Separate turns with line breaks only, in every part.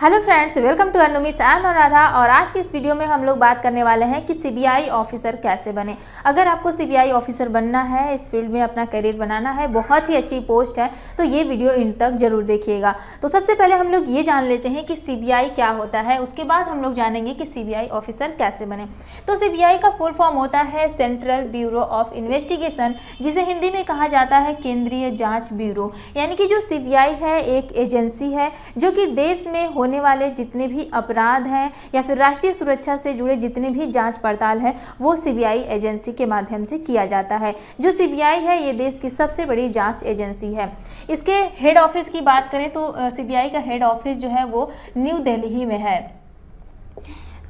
Hello friends, welcome to Anumis. I am Anuradha और आज की इस वीडियो में हम लोग बात करने वाले हैं कि सीबीआई ऑफिसर कैसे बने। अगर आपको सीबीआई ऑफिसर बनना है, इस फील्ड में अपना करियर बनाना है, बहुत ही अच्छी पोस्ट है, तो ये वीडियो इन तक जरूर देखिएगा। तो सबसे पहले हम लोग ये जान लेते हैं कि सीबीआई क्या होता है, उसके बाद हम लोग जानेंगे कि सीबीआई ऑफिसर कैसे बने। तो सीबीआई का फुल फॉर्म होता है सेंट्रल ब्यूरो ऑफ इन्वेस्टिगेशन, जिसे हिंदी में कहा जाता है केंद्रीय जाँच ब्यूरो। यानी कि जो सीबीआई है एक एजेंसी है जो कि देश में होने वाले जितने भी अपराध हैं या फिर राष्ट्रीय सुरक्षा से जुड़े जितने भी जांच पड़ताल है वो सीबीआई एजेंसी के माध्यम से किया जाता है। जो सीबीआई है ये देश की सबसे बड़ी जांच एजेंसी है। इसके हेड ऑफिस की बात करें तो सीबीआई का हेड ऑफिस जो है वो न्यू दिल्ली में है।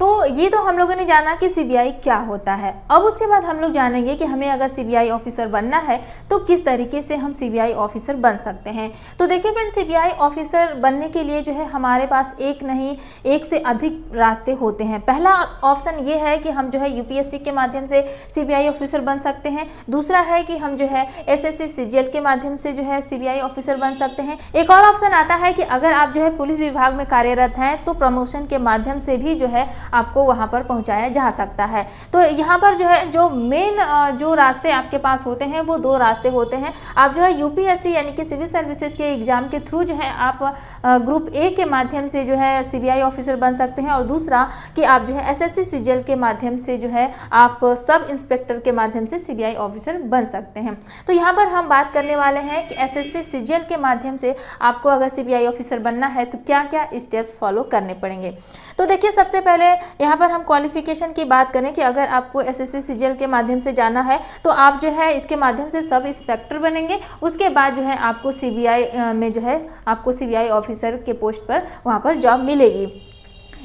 तो ये तो हम लोगों ने जाना कि सीबीआई क्या होता है। अब उसके बाद हम लोग जानेंगे कि हमें अगर सीबीआई ऑफिसर बनना है तो किस तरीके से हम सीबीआई ऑफिसर बन सकते हैं। तो देखिए फ्रेंड्स, सीबीआई ऑफिसर बनने के लिए जो है हमारे पास एक नहीं एक से अधिक रास्ते होते हैं। पहला ऑप्शन ये है कि हम जो है यूपीएससी के माध्यम से सीबीआई ऑफिसर बन सकते हैं। दूसरा है कि हम जो है एसएससी सीजीएल के माध्यम से जो है सीबीआई ऑफिसर बन सकते हैं। एक और ऑप्शन आता है कि अगर आप जो है पुलिस विभाग में कार्यरत हैं तो प्रमोशन के माध्यम से भी जो है आपको वहां पर पहुंचाया जा सकता है। तो यहाँ पर जो है जो मेन जो रास्ते आपके पास होते हैं वो दो रास्ते होते हैं। आप जो है यूपीएससी यानी कि सिविल सर्विसेज के एग्जाम के थ्रू जो है आप ग्रुप ए के माध्यम से जो है सीबीआई ऑफिसर बन सकते हैं, और दूसरा कि आप जो है एसएससी सीजीएल के माध्यम से जो है आप सब इंस्पेक्टर के माध्यम से सीबीआई ऑफिसर बन सकते हैं। तो यहाँ पर हम बात करने वाले हैं कि एसएससी सीजीएल के माध्यम से आपको अगर सीबीआई ऑफिसर बनना है तो क्या क्या स्टेप्स फॉलो करने पड़ेंगे। तो देखिए, सबसे पहले यहाँ पर हम क्वालिफिकेशन की बात करें कि अगर आपको एसएससी सीजीएल के माध्यम से जाना है तो आप जो है इसके माध्यम से सब इंस्पेक्टर बनेंगे। उसके बाद जो है आपको सीबीआई में जो है आपको सीबीआई ऑफिसर के पोस्ट पर वहाँ पर जॉब मिलेगी।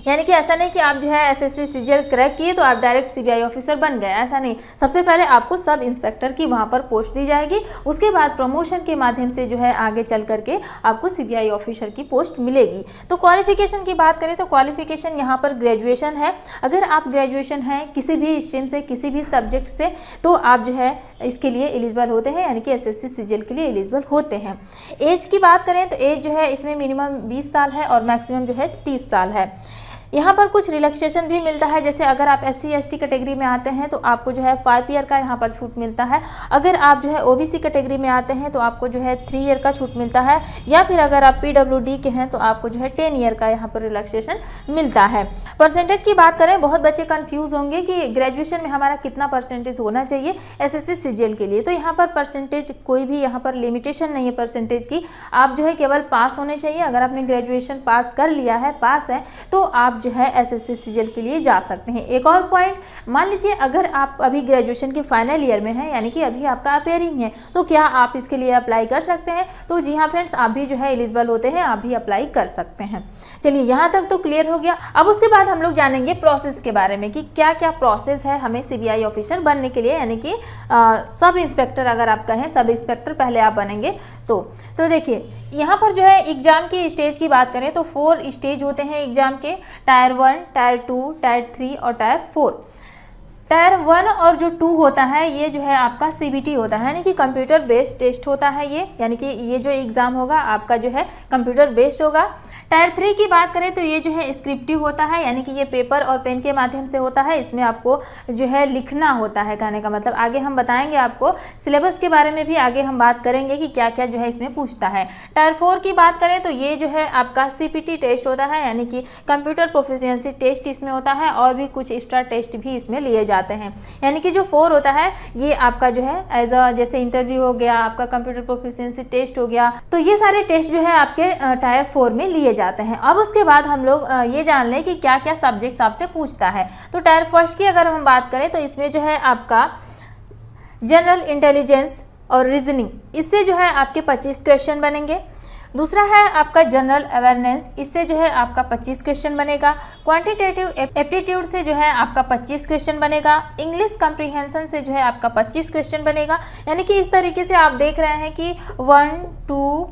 यानी कि ऐसा नहीं कि आप जो है एसएससी सीजीएल क्रैक किए तो आप डायरेक्ट सीबीआई ऑफिसर बन गए, ऐसा नहीं। सबसे पहले आपको सब इंस्पेक्टर की वहाँ पर पोस्ट दी जाएगी। उसके बाद प्रमोशन के माध्यम से जो है आगे चल करके आपको सीबीआई ऑफिसर की पोस्ट मिलेगी। तो क्वालिफिकेशन की बात करें तो क्वालिफिकेशन यहाँ पर ग्रेजुएशन है। अगर आप ग्रेजुएशन हैं किसी भी स्ट्रीम से, किसी भी सब्जेक्ट से, तो आप जो है इसके लिए एलिजिबल होते हैं, यानी कि एसएससी सीजीएल के लिए एलिजिबल होते हैं। एज की बात करें तो एज जो है इसमें मिनिमम 20 साल है और मैक्सिमम जो है 30 साल है। यहाँ पर कुछ रिलैक्सेशन भी मिलता है, जैसे अगर आप SC ST कैटेगरी में आते हैं तो आपको जो है 5 ईयर का यहाँ पर छूट मिलता है। अगर आप जो है OBC कैटेगरी में आते हैं तो आपको जो है 3 ईयर का छूट मिलता है, या फिर अगर आप PWD के हैं तो आपको जो है 10 ईयर का यहाँ पर रिलैक्सेशन मिलता है। परसेंटेज की बात करें, बहुत बच्चे कन्फ्यूज़ होंगे कि ग्रेजुएशन में हमारा कितना परसेंटेज होना चाहिए एसएससी सीजीएल के लिए। तो यहाँ पर परसेंटेज कोई भी यहाँ पर लिमिटेशन नहीं है परसेंटेज की। आप जो है केवल पास होने चाहिए। अगर आपने ग्रेजुएशन पास कर लिया है, पास है, तो आप जो है एसएससी सीजीएल के लिए जा सकते हैं। एक और पॉइंट, मान लीजिए अगर आप अभी ग्रेजुएशन के फाइनल ईयर में हैं, यानी कि अभी आपका अपेयरिंग है, तो क्या आप इसके लिए अप्लाई कर सकते हैं? तो जी हाँ फ्रेंड्स, आप भी जो है एलिजिबल होते हैं, आप भी अप्लाई कर सकते हैं। चलिए, यहाँ तक तो क्लियर हो गया। अब उसके बाद हम लोग जानेंगे प्रोसेस के बारे में कि क्या क्या प्रोसेस है हमें सीबीआई ऑफिसर बनने के लिए, यानी कि सब इंस्पेक्टर अगर आप कहें, सब इंस्पेक्टर पहले आप बनेंगे तो देखिए यहाँ पर जो है एग्जाम की स्टेज की बात करें तो 4 स्टेज होते हैं एग्जाम के, टायर 1, टायर 2, टायर 3 और टायर 4। टायर 1 और जो 2 होता है ये जो है आपका CBT होता है, यानी कि कंप्यूटर बेस्ड टेस्ट होता है ये, यानी कि ये जो एग्ज़ाम होगा आपका जो है कंप्यूटर बेस्ड होगा। टायर 3 की बात करें तो ये जो है स्क्रिप्टिव होता है, यानी कि ये पेपर और पेन के माध्यम से होता है। इसमें आपको जो है लिखना होता है, कहने का मतलब आगे हम बताएंगे आपको सिलेबस के बारे में भी, आगे हम बात करेंगे कि क्या क्या जो है इसमें पूछता है। टायर 4 की बात करें तो ये जो है आपका CPT टेस्ट होता है, यानी कि कंप्यूटर प्रोफिशिएंसी टेस्ट इसमें होता है, और भी कुछ एक्स्ट्रा टेस्ट भी इसमें लिए जाते हैं। यानी कि जो 4 होता है ये आपका जो है एज अ जैसे इंटरव्यू हो गया, आपका कंप्यूटर प्रोफिशिएंसी टेस्ट हो गया, तो ये सारे टेस्ट जो है आपके टायर 4 में लिए जाते हैं। अब उसके बाद हम लोग ये जान लें कि क्या क्या सब्जेक्ट्स आपसे पूछता है। तो टायर 1 की अगर हम बात करें तो इसमें जो है आपका जनरल इंटेलिजेंस और रीजनिंग, इससे जो है आपके 25 क्वेश्चन बनेंगे। दूसरा है आपका जनरल अवेयरनेस, इससे जो है आपका 25 क्वेश्चन बनेगा। क्वांटिटेटिव एप्टीट्यूड से जो है आपका 25 क्वेश्चन बनेगा। इंग्लिश कॉम्प्रिहेंशन से जो है आपका 25 क्वेश्चन बनेगा। यानी कि इस तरीके से आप देख रहे हैं कि 1 2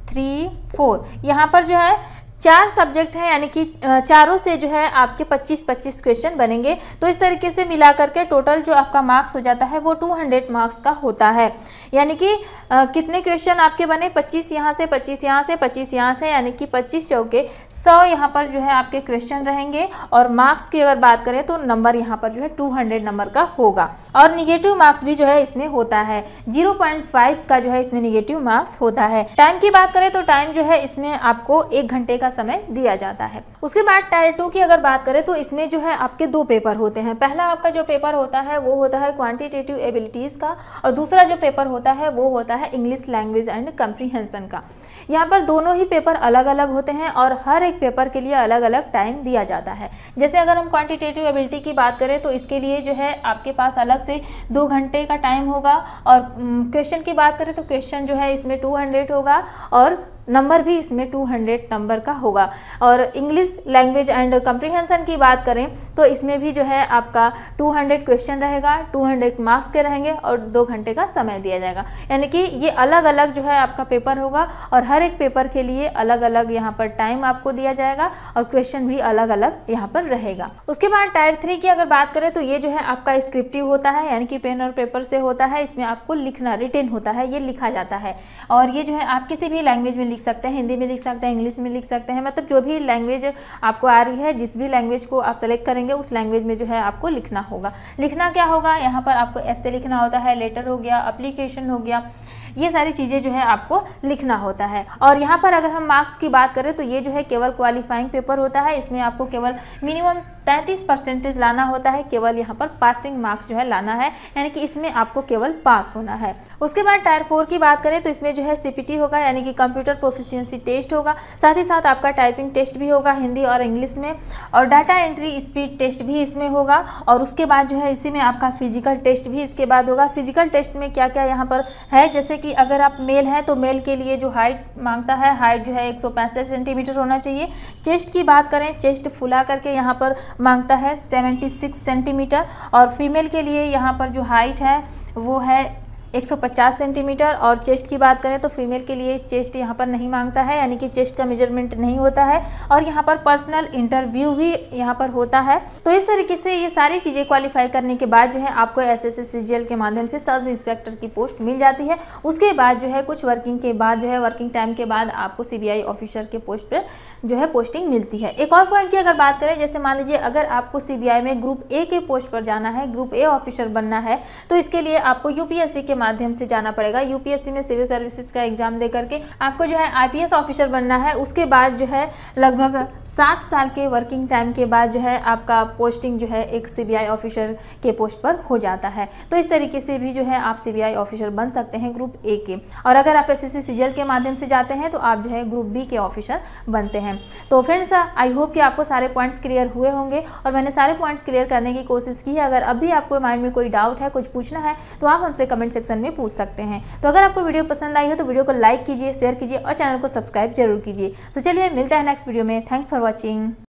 3 4 यहाँ पर जो है 4 सब्जेक्ट हैं, यानी कि चारों से जो है आपके 25-25 क्वेश्चन बनेंगे। तो इस तरीके से मिला करके टोटल जो आपका मार्क्स हो जाता है वो 200 मार्क्स का होता है। यानी कि कितने क्वेश्चन आपके बने, 25 यहाँ से, 25 यहाँ से, 25 यहाँ से, यानी कि 25 चौके 100 यहाँ पर जो है आपके क्वेश्चन रहेंगे। और मार्क्स की अगर बात करें तो नंबर यहाँ पर जो है 200 नंबर का होगा। और निगेटिव मार्क्स भी जो है इसमें होता है, 0.5 का जो है इसमें निगेटिव मार्क्स होता है। टाइम की बात करें तो टाइम जो है इसमें आपको 1 घंटे का समय दिया जाता है। उसके बाद टायर 2 की अगर बात करें तो इसमें जो है आपके 2 पेपर होते हैं। पहला आपका जो पेपर होता है वो होता है क्वांटिटेटिव एबिलिटीज़ का, और दूसरा जो पेपर होता है वो होता है इंग्लिश लैंग्वेज एंड कंप्रीहेंशन का। यहाँ पर दोनों ही पेपर अलग अलग होते हैं और हर एक पेपर के लिए अलग अलग टाइम दिया जाता है। जैसे अगर हम क्वांटिटेटिव एबिलिटी की बात करें तो इसके लिए जो है आपके पास अलग से 2 घंटे का टाइम होगा। और क्वेश्चन की बात करें तो क्वेश्चन जो है इसमें 200 होगा और नंबर भी इसमें 200 नंबर का होगा। और इंग्लिश लैंग्वेज एंड कंप्रीहेंशन की बात करें तो इसमें भी जो है आपका 200 क्वेश्चन रहेगा, 200 मार्क्स के रहेंगे और 2 घंटे का समय दिया जाएगा। यानी कि ये अलग अलग जो है आपका पेपर होगा और हर एक पेपर के लिए अलग अलग यहाँ पर टाइम आपको दिया जाएगा और क्वेश्चन भी अलग अलग यहाँ पर रहेगा। उसके बाद टायर 3 की अगर बात करें तो ये जो है आपका स्क्रिप्टिव होता है, यानी कि पेन और पेपर से होता है। इसमें आपको लिखना, रिटेन होता है, ये लिखा जाता है। और ये जो है आप किसी भी लैंग्वेज में लिख सकते हैं, हिंदी में लिख सकते हैं, इंग्लिश में लिख सकते हैं, मतलब जो भी लैंग्वेज आपको आ रही है, जिस भी लैंग्वेज को आप सेलेक्ट करेंगे उस लैंग्वेज में जो है आपको लिखना होगा। लिखना क्या होगा, यहाँ पर आपको ऐसे लिखना होता है, लेटर हो गया, एप्लीकेशन हो गया, ये सारी चीज़ें जो है आपको लिखना होता है। और यहाँ पर अगर हम मार्क्स की बात करें तो ये जो है केवल क्वालिफाइंग पेपर होता है। इसमें आपको केवल मिनिमम 33% लाना होता है, केवल यहाँ पर पासिंग मार्क्स जो है लाना है, यानी कि इसमें आपको केवल पास होना है। उसके बाद टायर 4 की बात करें तो इसमें जो है CPT होगा, यानी कि कंप्यूटर प्रोफिशिएंसी टेस्ट होगा। साथ ही साथ आपका टाइपिंग टेस्ट भी होगा हिंदी और इंग्लिश में, और डाटा एंट्री स्पीड टेस्ट भी इसमें होगा। और उसके बाद जो है इसी में आपका फिजिकल टेस्ट भी इसके बाद होगा। फिजिकल टेस्ट में क्या क्या यहाँ पर है, जैसे कि अगर आप मेल हैं तो मेल के लिए जो हाइट मांगता है, हाइट जो है 165 सेंटीमीटर होना चाहिए। चेस्ट की बात करें, चेस्ट फुला करके यहाँ पर मांगता है 76 सेंटीमीटर। और फीमेल के लिए यहाँ पर जो हाइट है वो है 150 सेंटीमीटर। और चेस्ट की बात करें तो फीमेल के लिए चेस्ट यहाँ पर नहीं मांगता है, यानी कि चेस्ट का मेजरमेंट नहीं होता है। और यहाँ पर पर्सनल इंटरव्यू भी यहाँ पर होता है। तो इस तरीके से ये सारी चीज़ें क्वालिफाई करने के बाद जो है आपको SSC CGL के माध्यम से सब इंस्पेक्टर की पोस्ट मिल जाती है। उसके बाद जो है कुछ वर्किंग के बाद जो है वर्किंग टाइम के बाद आपको CBI ऑफिसर के पोस्ट पर जो है पोस्टिंग मिलती है। एक और पॉइंट की अगर बात करें, जैसे मान लीजिए अगर आपको CBI में ग्रुप A के पोस्ट पर जाना है, ग्रुप A ऑफिसर बनना है, तो इसके लिए आपको UPSC के माध्यम से जाना पड़ेगा। UPSC में सिविल सर्विसेज का एग्जाम दे करके आपको जो है IPS ऑफिसर बनना है। उसके बाद जो है लगभग 7 साल के वर्किंग टाइम के बाद जो है आपका पोस्टिंग जो है एक CBI ऑफिसर के पोस्ट पर हो जाता है। तो इस तरीके से भी जो है आप CBI ऑफिसर बन सकते हैं ग्रुप A के। और अगर आप SSC CGL के माध्यम से जाते हैं तो आप जो है ग्रुप B के ऑफिसर बनते हैं। तो फ्रेंड्स, आई होप कि आपको सारे पॉइंट्स क्लियर हुए होंगे और मैंने सारे पॉइंट्स क्लियर करने की कोशिश की है। अगर अभी आपको माइंड में कोई डाउट है, कुछ पूछना है, तो आप हमसे कमेंट सेक्शन में पूछ सकते हैं। तो अगर आपको वीडियो पसंद आई हो तो वीडियो को लाइक कीजिए, शेयर कीजिए और चैनल को सब्सक्राइब जरूर कीजिए। तो चलिए मिलते हैं नेक्स्ट वीडियो में। Thanks for watching.